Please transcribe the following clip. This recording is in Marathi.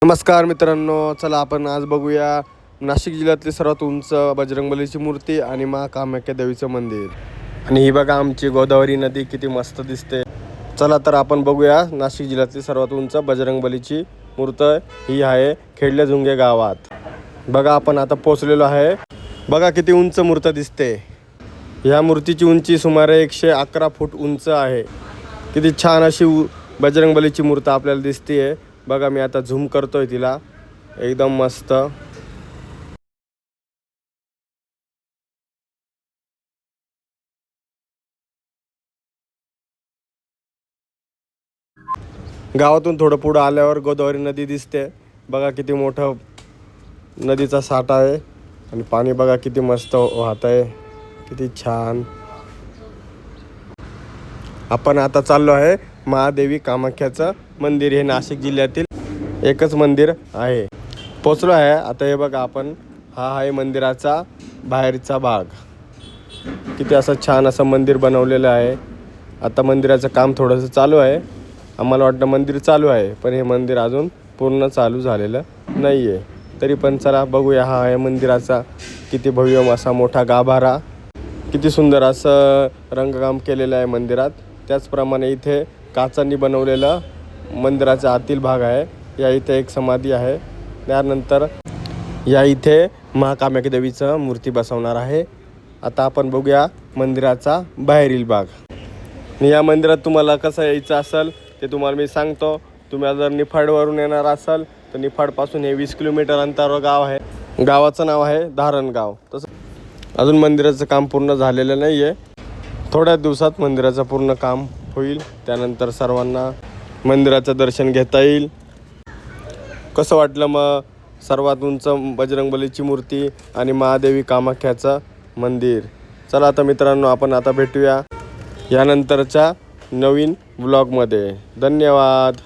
नमस्कार मित्रांनो, चला आपण आज बघूया नाशिक जिल्ह्यातली सर्वात उंच बजरंगबलीची मूर्ती आणि माँ कामाख्या देवीचं मंदिर। आणि ही बघा आमची गोदावरी नदी किती मस्त दिसते। चला तर आपण बघूया नाशिक जिल्ह्यातली सर्वात उंच बजरंगबलीची मूर्ती ही आहे खेडलेझुंगे गावात। बघा आपण आता पोहोचलेलो आहे। बघा किती उंच मूर्ती दिसते। या मूर्तीची उंची सुमारे 111 फूट उंच आहे। किती छान अशी बजरंगबलीची मूर्ती आपल्याला दिसते। बघा मी आता झूम करतोय तिला, एकदम मस्त। गावातून थोडं पुढे आल्यावर गोदावरी नदी दिसते। बघा किती मोठा नदीचा साठा आहे आणि पाणी बघा किती मस्त वाहत आहे, किती छान। आपण आता चाललो आहे महादेवी कामाख्याचं मंदिर। हे नाशिक जिल्ह्यातील एकच मंदिर आहे। पोचलो आहे आता। हे बघा आपण, हा आहे मंदिराचा बाहेरचा भाग। किती असं छान असं मंदिर बनवलेलं आहे। आता मंदिराचं काम थोडंसं चालू आहे। आम्हाला वाटतं मंदिर चालू आहे, पण हे मंदिर अजून पूर्ण चालू झालेलं नाही आहे। तरी पण चला बघूया। हा आहे मंदिराचा किती भव्य असा मोठा गाभारा। किती सुंदर असं रंगकाम केलेलं आहे मंदिरात। त्याचप्रमाणे इथे काचांनी बनवलेलं मंदिराचा आतील भाग आहे। या इथे एक समाधी आहे। त्यानंतर या इथे माँ कामाख्या देवीचं मूर्ती बसवणार आहे। आता आपण बघूया मंदिराचा बाहेरील भाग। या मंदिरात तुम्हाला कसं यायचं असेल ते तुम्हाला मी सांगतो। तुम्ही जर निफाडवरून येणार असाल तर निफाडपासून हे 20 किलोमीटर अंतरावर गाव आहे। गावाचं नाव आहे धारणगाव। तसं अजून मंदिराचं काम पूर्ण झालेलं नाही आहे। थोड्या दिवसात मंदिराचं पूर्ण काम होईल। त्यानंतर सर्वांना मंदिराचं दर्शन घेता येईल। कसं वाटलं मग सर्वात उंच बजरंगबलीची मूर्ती आणि महादेवी कामाख्याचं मंदिर? चला आता मित्रांनो, आपण आता भेटूया यानंतरच्या नवीन व्लॉगमध्ये। धन्यवाद।